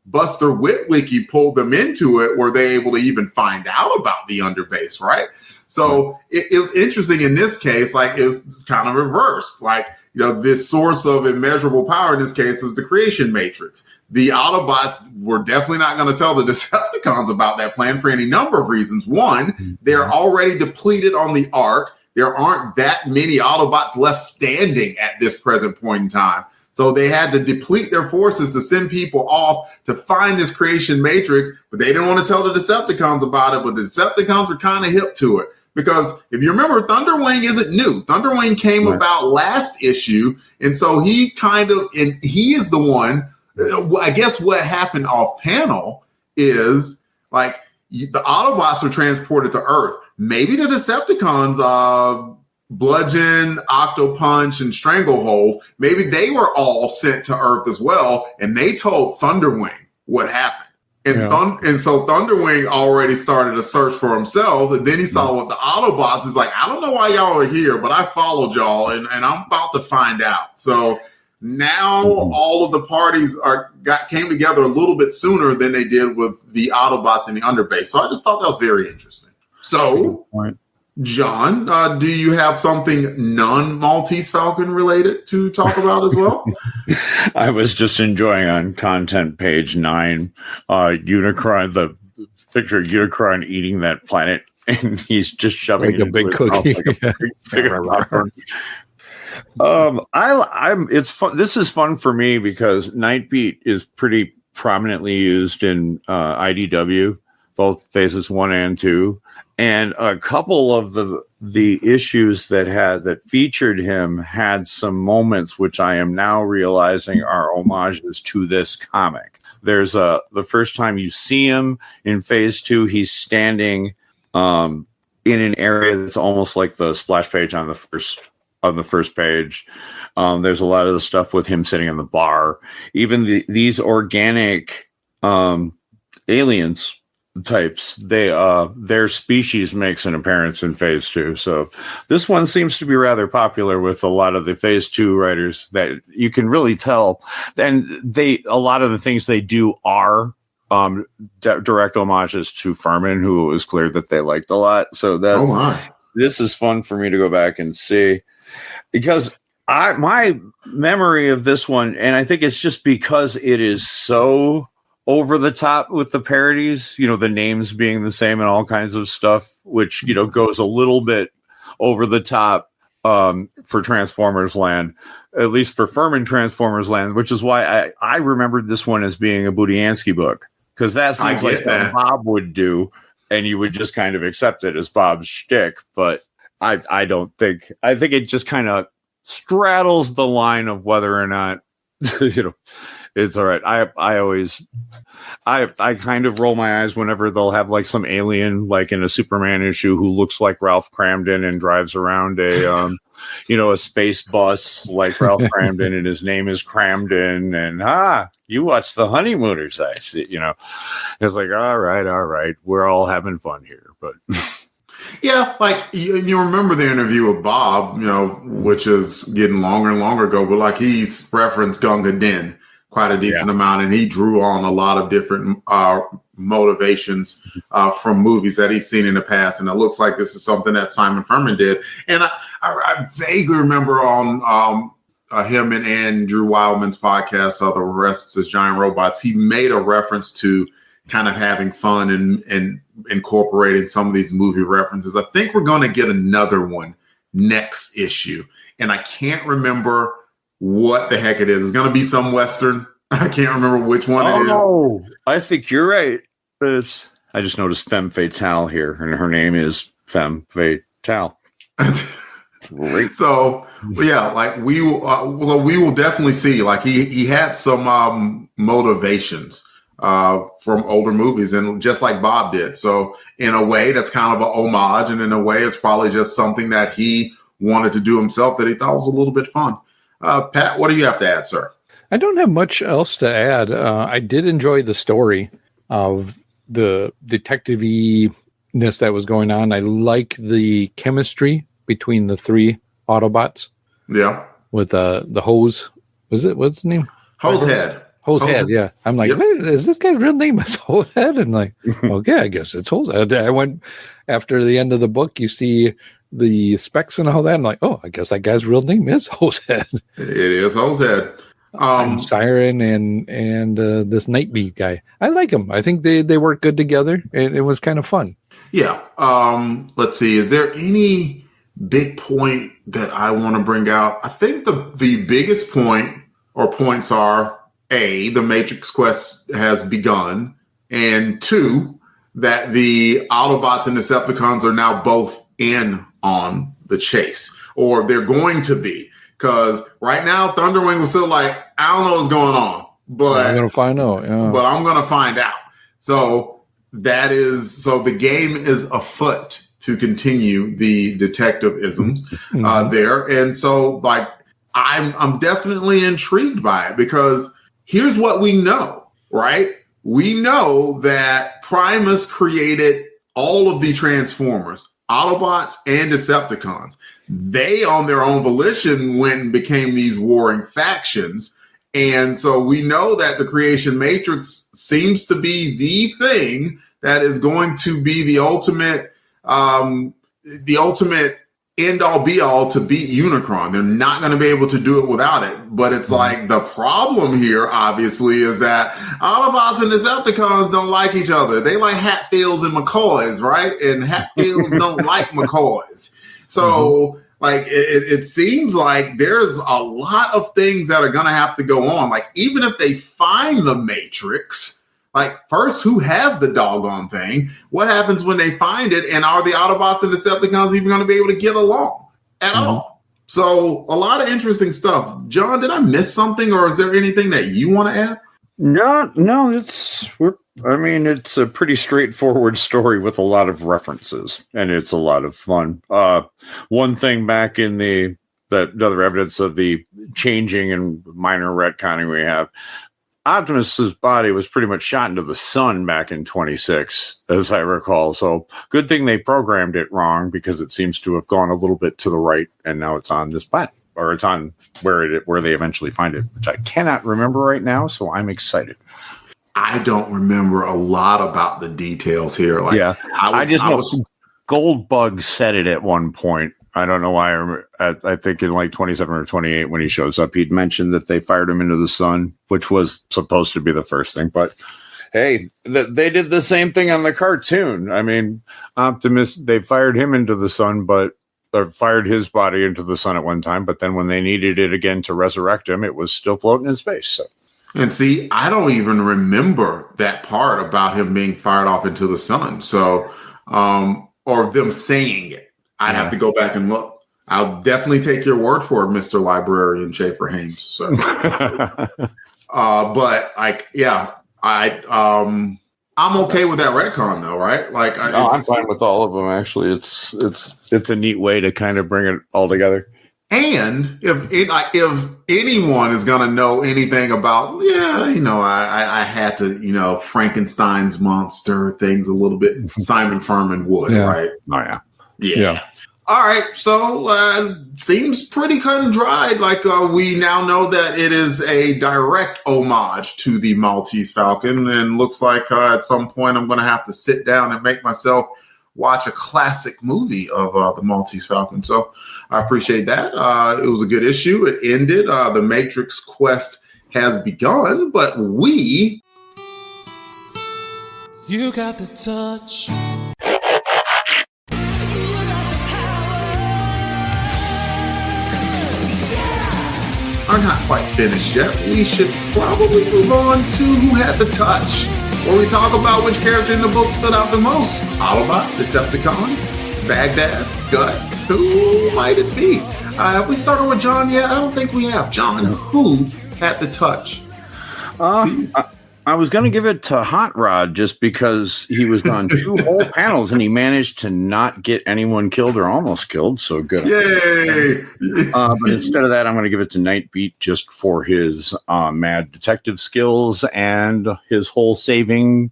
Buster Witwicky pulled them into it were they able to even find out about the Underbase, right? So it was interesting in this case, like, it was kind of reversed. Like, this source of immeasurable power in this case was the creation matrix. The Autobots were definitely not going to tell the Decepticons about that plan for any number of reasons. One, they're already depleted on the Ark. There aren't that many Autobots left standing at this present point in time. So they had to deplete their forces to send people off to find this creation matrix, but they didn't want to tell the Decepticons about it. But the Decepticons were kind of hip to it. Because if you remember, Thunderwing isn't new. Thunderwing came about last issue. And so he is the one, I guess what happened off panel is, like, the Autobots were transported to Earth. Maybe the Decepticons, Bludgeon, Octopunch, and Stranglehold, maybe they were all sent to Earth as well. And they told Thunderwing what happened. And so Thunderwing already started a search for himself. And then he saw what the Autobots was like. I don't know why y'all are here, but I followed y'all and I'm about to find out. So now all of the parties came together a little bit sooner than they did with the Autobots in the Underbase. So I just thought that was very interesting. So, John, do you have something non-Maltese Falcon related to talk about as well? I was just enjoying on content page 9, Unicron, the picture of Unicron eating that planet, and he's just shoving like it a big cookie. It's fun. This is fun for me because Nightbeat is pretty prominently used in IDW, both phases 1 and 2. And a couple of the issues that featured him had some moments which I am now realizing are homages to this comic. There's the first time you see him in phase 2, he's standing in an area that's almost like the splash page on the first page. There's a lot of the stuff with him sitting in the bar. Even these organic aliens types, their species makes an appearance in phase 2. So this one seems to be rather popular with a lot of the phase 2 writers, that you can really tell. And a lot of the things they do are direct homages to Furman, who it was clear that they liked a lot. So this is fun for me to go back and see, because my memory of this one, and I think it's just because it is so over the top with the parodies, the names being the same and all kinds of stuff, which, goes a little bit over the top for Transformers Land, at least for Furman Transformers Land, which is why I remembered this one as being a Budiansky book, because that seems like what Bob would do, and you would just kind of accept it as Bob's shtick. But I think it just kind of straddles the line of whether or not, it's all right. I kind of roll my eyes whenever they'll have like some alien, like in a Superman issue, who looks like Ralph Cramden and drives around a space bus like Ralph Cramden, and his name is Cramden, and you watch The Honeymooners, I see. It's like, all right, we're all having fun here, but. Yeah, like you remember the interview with Bob, which is getting longer and longer ago, but like he's referenced Gunga Din quite a decent amount, and he drew on a lot of different motivations from movies that he's seen in the past, and it looks like this is something that Simon Furman did. And I vaguely remember on him and Andrew Wildman's podcast, The Rest as Giant Robots, he made a reference to kind of having fun and incorporating some of these movie references. I think we're going to get another one next issue, and I can't remember what the heck it is. It's going to be some Western. I can't remember which one it is. Oh, I think you're right. I just noticed Femme Fatale here, and her name is Femme Fatale. Great. So yeah, like we will definitely see. Like he had some motivations from older movies, and just like Bob did. So in a way, that's kind of an homage, and in a way, it's probably just something that he wanted to do himself that he thought was a little bit fun. Pat, what do you have to add, sir? I don't have much else to add. I did enjoy the story of the detective-y-ness that was going on. I like the chemistry between the three Autobots. Yeah. With the hose. What's the name? Hosehead. Hosehead, yeah. I'm like, Yep. wait, is this guy's real name is Hosehead? And like, okay, I guess it's Hosehead. I went after the end of the book, you see the specs and all that. I'm like, oh, I guess that guy's real name is Hosehead. It is Hosehead. And Siren and this Nightbeat guy. I like them. I think they work good together, and it was kind of fun. Yeah. Let's see. Is there any big point that I want to bring out? I think the biggest point or points are A, the Matrix quest has begun, and 2, that the Autobots and Decepticons are now both in on the chase, or they're going to be. Because right now, Thunderwing was still like, I don't know what's going on, but I'm gonna find out. Yeah. But I'm gonna find out. So the game is afoot to continue the detective-isms there, and so like I'm definitely intrigued by it, because here's what we know, right? We know that Primus created all of the Transformers, Autobots and Decepticons. They, on their own volition, went and became these warring factions. And so we know that the creation matrix seems to be the thing that is going to be the ultimate end all be all to beat Unicron. They're not going to be able to do it without it. But it's like the problem here, obviously, is that Autobots and Decepticons don't like each other. They like Hatfields and McCoys, right? And Hatfields don't like McCoys. So like it seems like there's a lot of things that are going to have to go on. Like even if they find the Matrix, like first, who has the doggone thing? What happens when they find it? And are the Autobots and Decepticons even going to be able to get along at all? So a lot of interesting stuff. John, did I miss something, or is there anything that you want to add? No, it's a pretty straightforward story with a lot of references, and it's a lot of fun. One thing back in the other evidence of the changing and minor retconning we have, Optimus's body was pretty much shot into the sun back in 26, as I recall. So good thing they programmed it wrong, because it seems to have gone a little bit to the right, and now it's on this planet, or it's on where they eventually find it, which I cannot remember right now. So I'm excited. I don't remember a lot about the details here. Like, yeah, I just know Goldbug said it at one point. I don't know why. I think in like 27 or 28, when he shows up, he'd mentioned that they fired him into the sun, which was supposed to be the first thing. But hey, they did the same thing on the cartoon. I mean, Optimus, they fired him into the sun, or fired his body into the sun at one time. But then when they needed it again to resurrect him, it was still floating in space. So. And see, I don't even remember that part about him being fired off into the sun. So, or them saying it. I'd have to go back and look. I'll definitely take your word for it, Mr. Librarian Schaefer Hames. So, but like, yeah, I'm okay with that retcon though, right? Like, I'm fine with all of them. Actually, it's a neat way to kind of bring it all together. And if anyone is going to know anything about, I had to, Frankenstein's monster things a little bit, Simon Furman would, right? Oh, yeah. Yeah. All right. So seems pretty cut and dried. Like we now know that it is a direct homage to the Maltese Falcon, and looks like at some point I'm going to have to sit down and make myself watch a classic movie of the Maltese Falcon. So I appreciate that. It was a good issue. It ended. The Matrix quest has begun, but you got the touch. All are not quite finished yet, we should probably move on to Who Had the Touch, where we talk about which character in the book stood out the most. Autobot, Decepticon, Baghdad, Gut, who might it be? Have we started with John yet? I don't think we have. John, who had the touch? I was going to give it to Hot Rod just because he was on 2 whole panels and he managed to not get anyone killed or almost killed. So good. Yay! But instead of that, I'm going to give it to Nightbeat just for his mad detective skills and his whole saving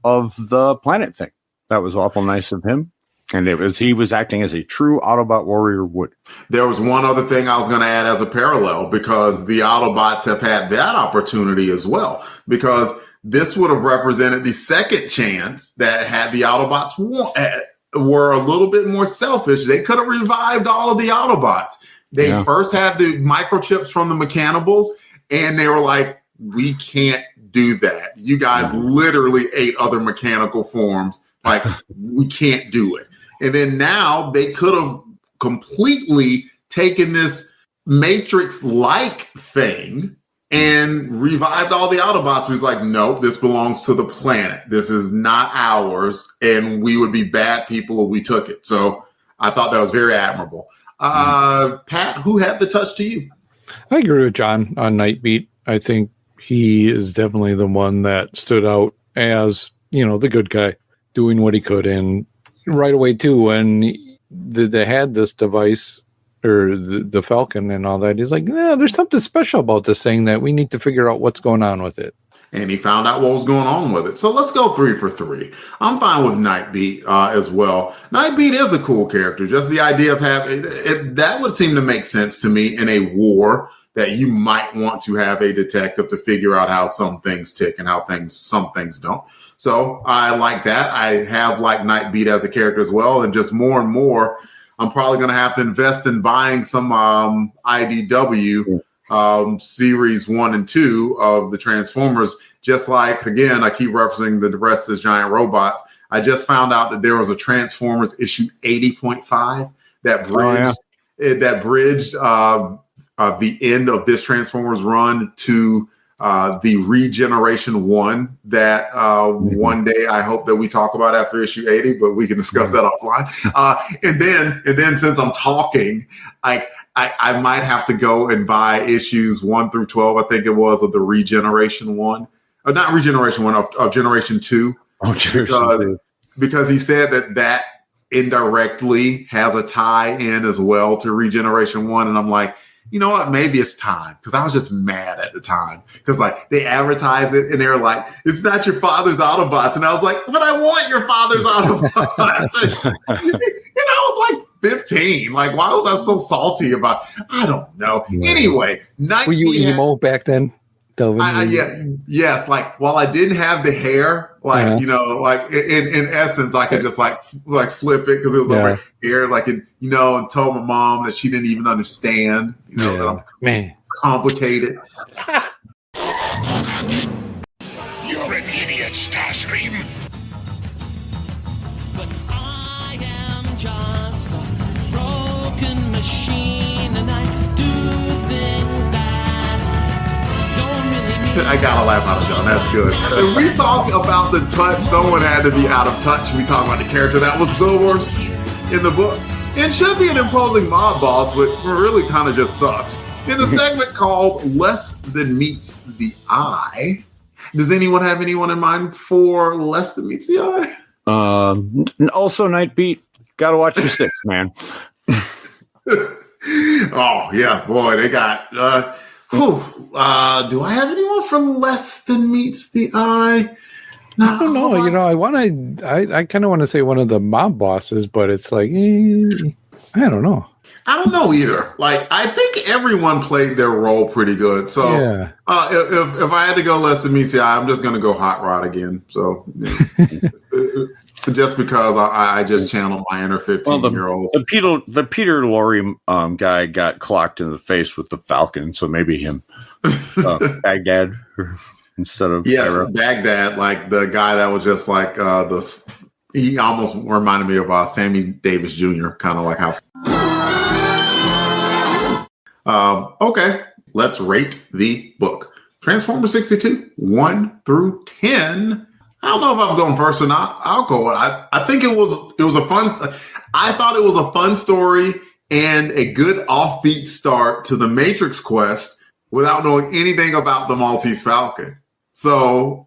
of the planet thing. That was awful nice of him. And he was acting as a true Autobot warrior would. There was one other thing I was going to add as a parallel, because the Autobots have had that opportunity as well, because this would have represented the second chance that had the Autobots were a little bit more selfish. They could have revived all of the Autobots. They first had the microchips from the Mechanicals, and they were like, we can't do that. You guys literally ate other mechanical forms. Like, we can't do it. And then now they could have completely taken this Matrix-like thing and revived all the Autobots. Who's like, nope, this belongs to the planet. This is not ours. And we would be bad people if we took it. So I thought that was very admirable. Pat, who had the touch to you? I agree with John on Nightbeat. I think he is definitely the one that stood out as, the good guy, doing what he could. And right away too, when they had this device or the Falcon and all that, he's like, yeah, there's something special about this thing that we need to figure out what's going on with it. And he found out what was going on with it. So let's go 3 for 3. I'm fine with Nightbeat as well. Nightbeat is a cool character. Just the idea of having it, that would seem to make sense to me in a war, that you might want to have a detective to figure out how some things tick and how some things don't. So I like that. I have liked Nightbeat as a character as well. And just more and more, I'm probably going to have to invest in buying some IDW series 1 and 2 of the Transformers. Just like, again, I keep referencing the rest as giant robots. I just found out that there was a Transformers issue 80.5 that bridged the end of this Transformers run to the Regeneration 1 that one day I hope that we talk about after issue 80, but we can discuss that offline. And then since I'm talking, I might have to go and buy issues 1 through 12, I think it was, of the Regeneration 1. Not Regeneration 1, of Generation 2. Because he said that indirectly has a tie-in as well to Regeneration 1. And I'm like, you know what? Maybe it's time, because I was just mad at the time, because like they advertised it and they were like, "It's not your father's Autobots," and I was like, "But I want your father's Autobots." I was like 15. Like, why was I so salty about? I don't know. Anyway, were you emo back then? Yes. Like, while I didn't have the hair, like like in essence, I could just like flip it because it was over here, like and told my mom that she didn't even understand, that I'm complicated. You're an idiot, Starscream. But I am just a broken machine, and I do things that I gotta laugh out of John. That's good. If we talk about the touch, someone had to be out of touch. We talk about the character that was the worst in the book and should be an imposing mob boss, but really kind of just sucks. In the segment called Less Than Meets the Eye, does anyone have anyone in mind for Less Than Meets the Eye? Also, Nightbeat. Gotta watch your 6, man. Oh yeah, boy, they got. Do I have anyone from Less Than Meets the Eye? No, I don't know. I kind of want to say one of the mob bosses, but it's like, I don't know. I don't know either. Like, I think everyone played their role pretty good. So if I had to go Less Than Meets the Eye, I'm just going to go Hot Rod again. So just because I just channeled my inner 15-year-old. The Peter Lorre guy got clocked in the face with the Falcon, so maybe him. Baghdad instead of Baghdad, like the guy that was just like he almost reminded me of Sammy Davis Jr., kind of like how. Okay, Let's rate the book. Transformers 62, 1 through 10. I don't know if I'm going first or not. I'll go. I think it was a fun. I thought it was a fun story and a good offbeat start to the Matrix quest without knowing anything about the Maltese Falcon. So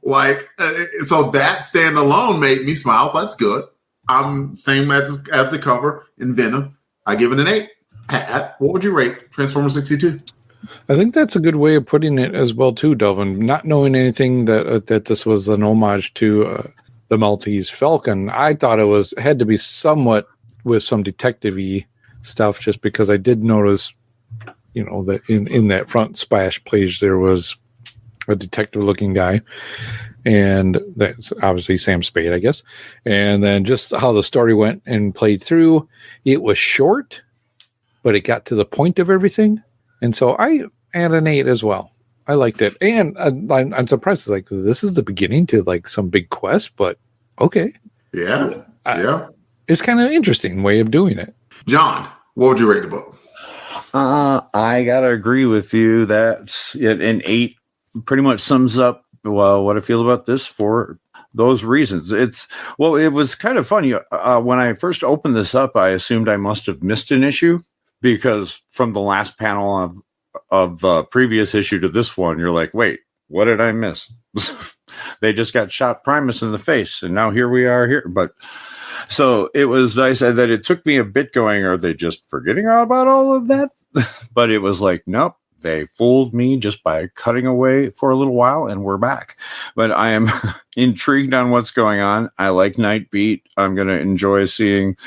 so that standalone made me smile. So that's good. I'm same as the cover in Venom. I give it an 8. What would you rate Transformers 62? I think that's a good way of putting it as well, too, Delvin. Not knowing anything that this was an homage to the Maltese Falcon, I thought it had to be somewhat with some detective-y stuff, just because I did notice, that in that front splash page there was a detective-looking guy, and that's obviously Sam Spade, I guess. And then just how the story went and played through, it was short, but it got to the point of everything. And so I add an 8 as well. I liked it. And I'm surprised, this is the beginning to some big quest, but okay. Yeah. It's kind of interesting way of doing it. John, what would you rate the book? I got to agree with you that an 8 pretty much sums up what I feel about this for those reasons. It was kind of funny. When I first opened this up, I assumed I must have missed an issue, because from the last panel of the previous issue to this one, you're like, wait, what did I miss? They just got shot Primus in the face, and now here we are here. But so it was nice that it took me a bit going, are they just forgetting about all of that? But it was like, nope, they fooled me just by cutting away for a little while, and we're back. But I am intrigued on what's going on. I like Nightbeat. I'm going to enjoy seeing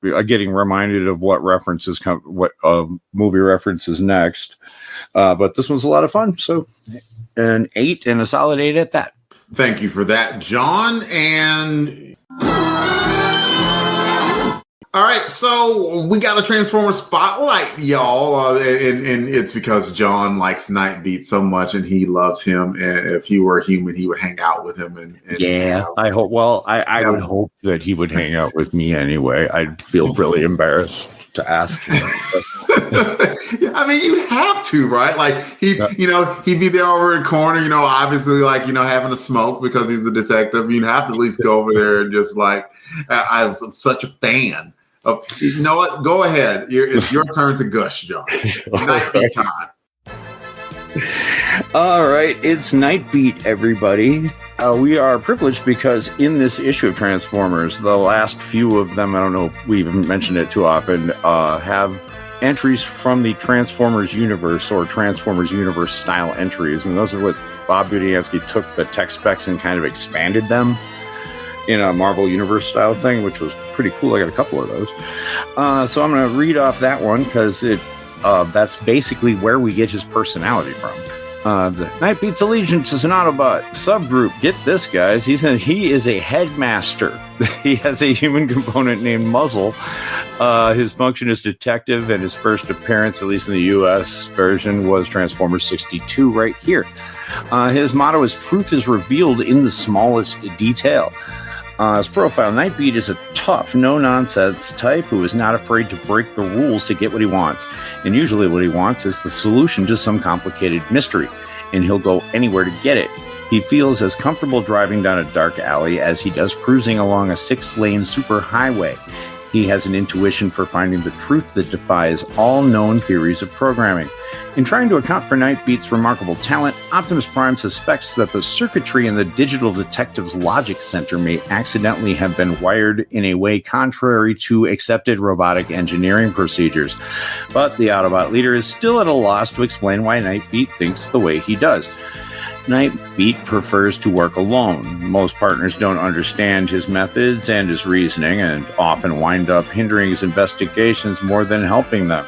getting reminded of what references what movie references next. But this one's a lot of fun. So an 8 and a solid 8 at that. Thank you for that, John. And all right, so we got a Transformer spotlight, y'all, and it's because John likes Nightbeat so much, and he loves him. And if he were human, he would hang out with him. And I hope. Well, I would hope that he would hang out with me anyway. I'd feel really embarrassed to ask him. I mean, you have to, right? He'd be there over in the corner, obviously, having a smoke because he's a detective. You'd have to at least go over there and just I'm such a fan. You know what? Go ahead. It's your turn to gush, John. Nightbeat time. All right, it's Nightbeat, everybody. We are privileged because in this issue of Transformers, the last few of them, I don't know if we haven't mentioned it too often, have entries from the Transformers universe or Transformers universe style entries. And those are what Bob Budiansky took the tech specs and kind of expanded them in a Marvel Universe style thing, which was pretty cool. I got a couple of those. So I'm going to read off that one because that's basically where we get his personality from. The Nightbeat's allegiance is an Autobot subgroup. Get this, guys. He is a headmaster. He has a human component named Muzzle. His function is detective, and his first appearance, at least in the U.S. version, was Transformers 62 right here. His motto is truth is revealed in the smallest detail. His profile, Nightbeat is a tough, no-nonsense type who is not afraid to break the rules to get what he wants. And usually what he wants is the solution to some complicated mystery, and he'll go anywhere to get it. He feels as comfortable driving down a dark alley as he does cruising along a 6-lane superhighway. He has an intuition for finding the truth that defies all known theories of programming. In trying to account for Nightbeat's remarkable talent, Optimus Prime suspects that the circuitry in the digital detective's logic center may accidentally have been wired in a way contrary to accepted robotic engineering procedures. But the Autobot leader is still at a loss to explain why Nightbeat thinks the way he does. Nightbeat prefers to work alone. Most partners don't understand his methods and his reasoning and often wind up hindering his investigations more than helping them.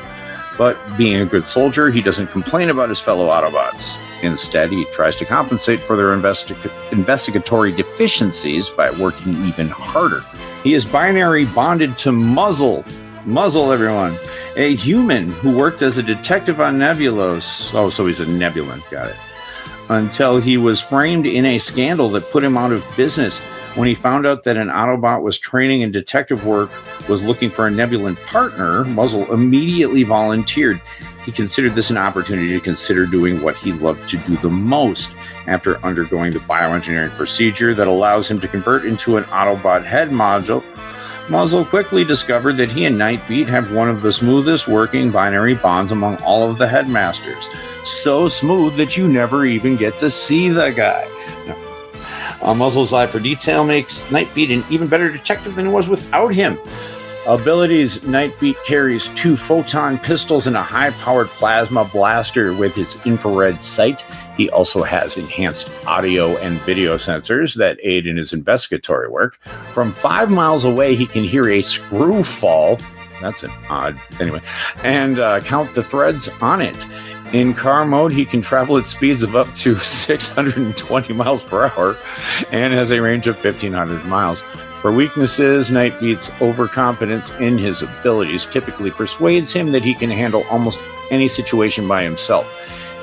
But being a good soldier, he doesn't complain about his fellow Autobots. Instead, he tries to compensate for their investigatory deficiencies by working even harder. He is binary bonded to Muzzle. Muzzle, everyone. A human who worked as a detective on Nebulos. Oh, so he's a Nebulan. Got it. Until he was framed in a scandal that put him out of business. When he found out that an Autobot was training in detective work, was looking for a Nebulan partner, Muzzle immediately volunteered. He considered this an opportunity to consider doing what he loved to do the most. After undergoing the bioengineering procedure that allows him to convert into an Autobot head module, Muzzle quickly discovered that he and Nightbeat have one of the smoothest working binary bonds among all of the headmasters. So smooth that you never even get to see the guy. Muzzle's eye for detail makes Nightbeat an even better detective than he was without him. Abilities: Nightbeat carries 2 photon pistols and a high-powered plasma blaster with his infrared sight. He also has enhanced audio and video sensors that aid in his investigatory work. From 5 miles away, he can hear a screw fall. That's an odd. Anyway, and count the threads on it. In car mode, he can travel at speeds of up to 620 miles per hour and has a range of 1,500 miles. For weaknesses, Nightbeat's overconfidence in his abilities typically persuades him that he can handle almost any situation by himself.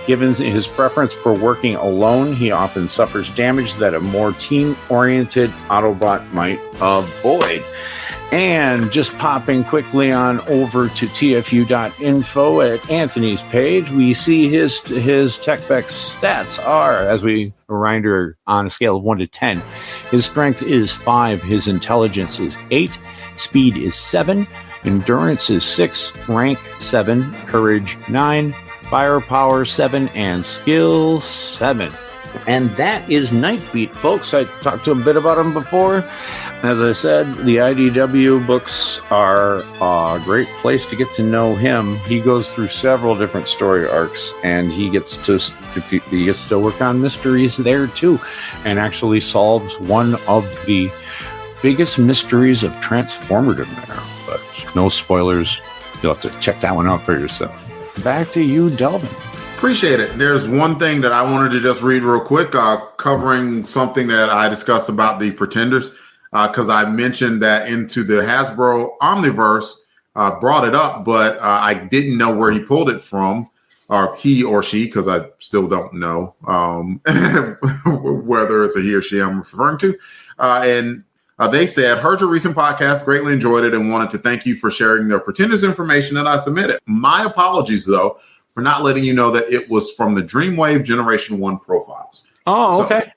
Given his preference for working alone, he often suffers damage that a more team-oriented Autobot might avoid. And just popping quickly on over to tfu.info at Anthony's page, we see his tech spec stats are, as we reminder, on a scale of 1 to 10. His strength is 5, his intelligence is 8, speed is 7, endurance is 6, rank 7, courage 9, firepower 7, and skill 7. And that is Nightbeat, folks. I talked to a bit about him before. As I said, the IDW books are a great place to get to know him. He goes through several different story arcs, and he gets to work on mysteries there too, and actually solves one of the biggest mysteries of Transformerdom there. But no spoilers. You'll have to check that one out for yourself. Back to you, Delvin. Appreciate it. There's one thing that I wanted to just read real quick, covering something that I discussed about the Pretenders, because I mentioned that into the Hasbro Omniverse, brought it up, but I didn't know where he pulled it from, or he or she, because I still don't know whether it's a he or she I'm referring to. And they said, heard your recent podcast, greatly enjoyed it, and wanted to thank you for sharing the Pretenders information that I submitted. My apologies, though, for not letting you know that it was from the Dreamwave Generation 1 profiles. Oh, okay.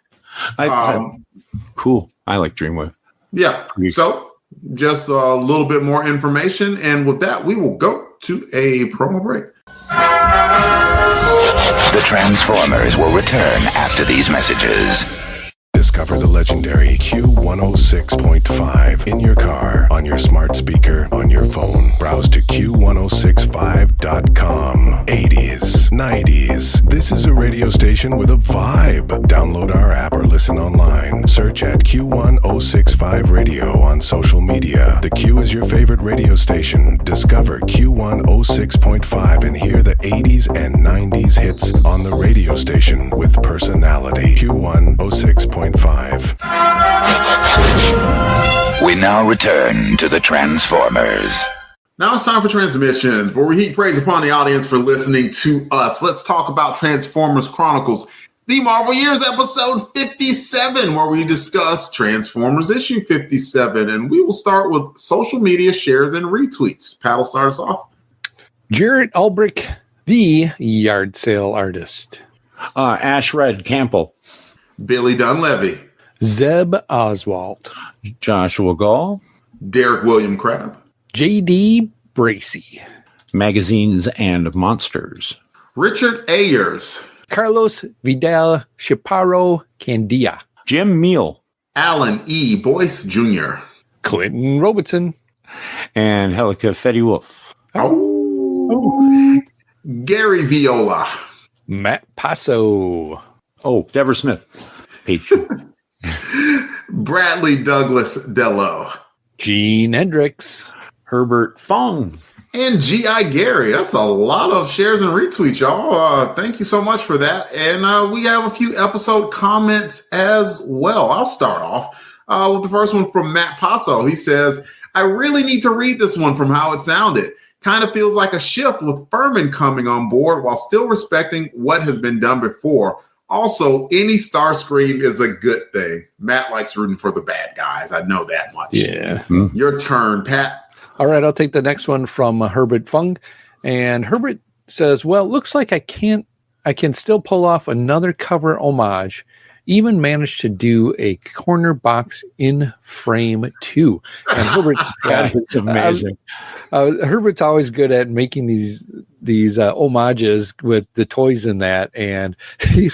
Cool. I like Dreamwave. Yeah. So just a little bit more information. And with that, we will go to a promo break. The Transformers will return after these messages. Discover the legendary Q106.5 in your car, on your smart speaker, on your phone. Browse to Q1065.com. 80s, 90s. This is a radio station with a vibe. Download our app or listen online. Search at Q1065 Radio on social media. The Q is your favorite radio station. Discover Q106.5 and hear the 80s and 90s hits on the radio station with personality. Q106.5. We now return to the Transformers. Now it's time for transmissions, where we heap praise upon the audience for listening to us. Let's talk about Transformers Chronicles, the Marvel Years episode 57, where we discuss Transformers issue 57. And we will start with social media shares and retweets. Pat will start us off. Jarrett Ulbrich, the yard sale artist. Ash Red Campbell. Billy Dunleavy. Zeb Oswald. Joshua Gall. Derek William Crabb. J.D. Bracey. Magazines and Monsters. Richard Ayers. Carlos Vidal Chaparro Candia. Jim Meal. Alan E. Boyce Jr. Clinton Robertson. And Helika Fetty Wolf. Oh. Gary Viola. Matt Passo. Oh, Deborah Smith. Page. Bradley Douglas Dello. Gene Hendricks. Herbert Fong. And G.I. Gary. That's a lot of shares and retweets, y'all. Thank you so much for that. And we have a few episode comments as well. I'll start off with the first one from Matt Passo. He says, I really need to read this one from how it sounded. Kind of feels like a shift with Furman coming on board while still respecting what has been done before. Also, any Starscream is a good thing. Matt likes rooting for the bad guys. I know that much. Yeah. Your turn, Pat. All right, I'll take the next one from Herbert Fung. And Herbert says, well, looks like I can still pull off another cover homage. Even managed to do a corner box in frame too. And Herbert's It's amazing. Herbert's always good at making these homages with the toys in that, and he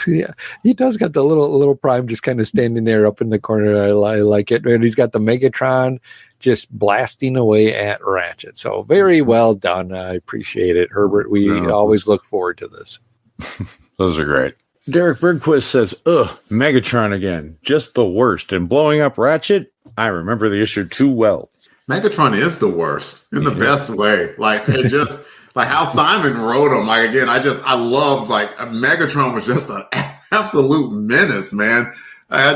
does got the little Prime just kind of standing there up in the corner. I like it, and he's got the Megatron just blasting away at Ratchet. So very well done. I appreciate it, Herbert. We always look forward to this. Those are great. Derek Bergquist says, ugh, Megatron again. Just the worst. And blowing up Ratchet, I remember the issue too well. Megatron is the worst in the best way. Like, it just, like how Simon wrote him. Like, again, I loved, like, Megatron was just an absolute menace, man. I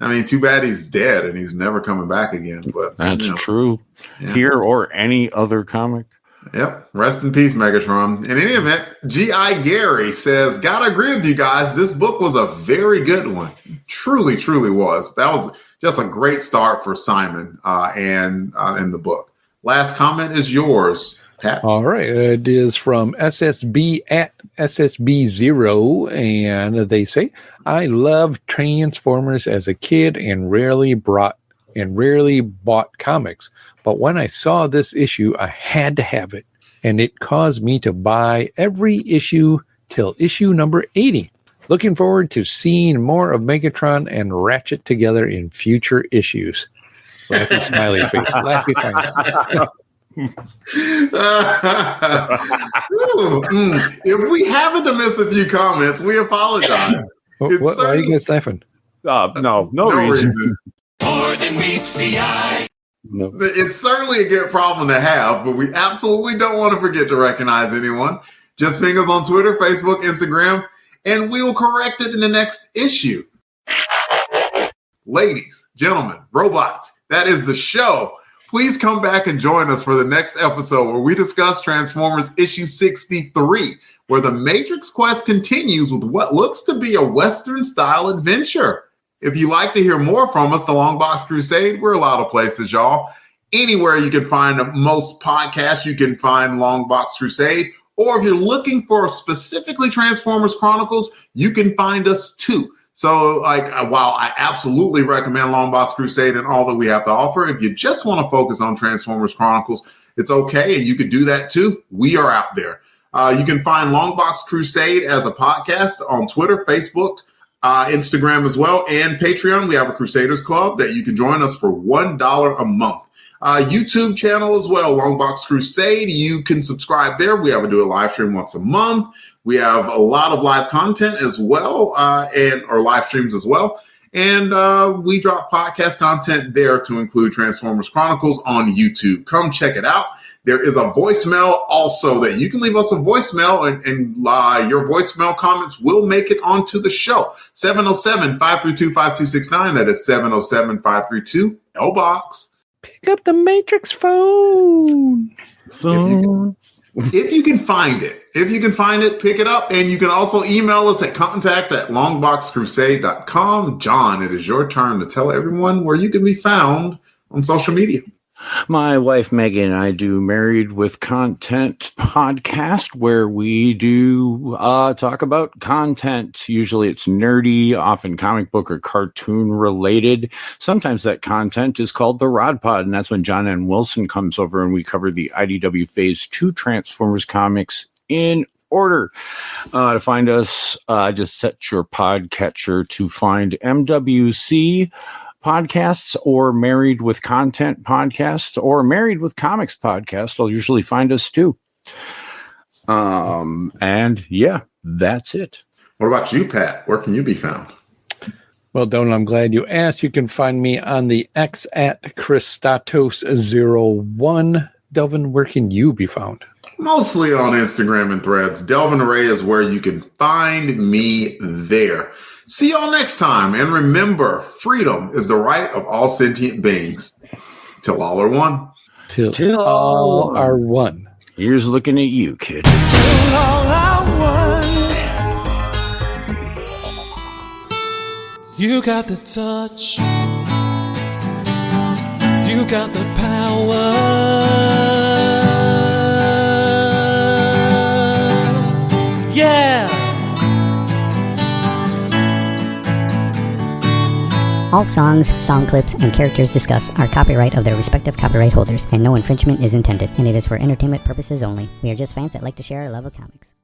mean, too bad he's dead and he's never coming back again. But that's true. Yeah. Here or any other comic. Yep. Rest in peace, Megatron. In any event, G.I. Gary says, gotta agree with you guys. This book was a very good one. Truly, truly was. That was just a great start for Simon and in the book. Last comment is yours, Pat. All right. It is from SSB at SSB0. And they say, I loved Transformers as a kid and rarely bought comics. But when I saw this issue, I had to have it. And it caused me to buy every issue till issue number 80. Looking forward to seeing more of Megatron and Ratchet together in future issues. Laughy smiley face. Laughy smiley. If we happen to miss a few comments, we apologize. Why are you guys laughing? No reason. More than meets the eye. No. It's certainly a good problem to have, but we absolutely don't want to forget to recognize anyone. Just ping us on Twitter, Facebook, Instagram, and we will correct it in the next issue. Ladies, gentlemen, robots, that is the show. Please come back and join us for the next episode where we discuss Transformers issue 63, where the Matrix quest continues with what looks to be a Western-style adventure. If you'd like to hear more from us, the Longbox Crusade, we're a lot of places, y'all. Anywhere you can find most podcasts, you can find Longbox Crusade. Or if you're looking for specifically Transformers Chronicles, you can find us too. So, while I absolutely recommend Longbox Crusade and all that we have to offer, if you just want to focus on Transformers Chronicles, it's okay, and you can do that too. We are out there. You can find Longbox Crusade as a podcast on Twitter, Facebook, Instagram as well, and Patreon. We have a Crusaders Club that you can join us for $1 a month. YouTube channel as well, Longbox Crusade. You can subscribe there. We have to do a live stream once a month. We have a lot of live content as well, or live streams as well. And we drop podcast content there to include Transformers Chronicles on YouTube. Come check it out. There is a voicemail also that you can leave us a voicemail, and your voicemail comments will make it onto the show. 707-532-5269. That is 707-532-LBOX. Pick up the Matrix phone. If you can find it. If you can find it, pick it up. And you can also email us at contact@longboxcrusade.com. John, it is your turn to tell everyone where you can be found on social media. My wife Megan and I do Married with Content podcast, where we do talk about content. Usually it's nerdy, often comic book or cartoon related. Sometimes that content is called the Rod Pod, and that's when John N. Wilson comes over and we cover the IDW Phase 2 Transformers comics in order. To find us, just set your podcatcher to find MWC podcasts or Married with Content podcasts or Married with Comics podcast. You'll usually find us too. And yeah, that's it. What about you, Pat? Where can you be found? Well, Donald, I'm glad you asked. You can find me on the X at Christatos01. Delvin, where can you be found? Mostly on Instagram and Threads. Delvin Ray is where you can find me there. See y'all next time. And remember, freedom is the right of all sentient beings. Till all are one. Till all are one. Here's looking at you, kid. Till all are one. You got the touch. You got the power. All songs, song clips, and characters discussed are copyright of their respective copyright holders, and no infringement is intended, and it is for entertainment purposes only. We are just fans that like to share our love of comics.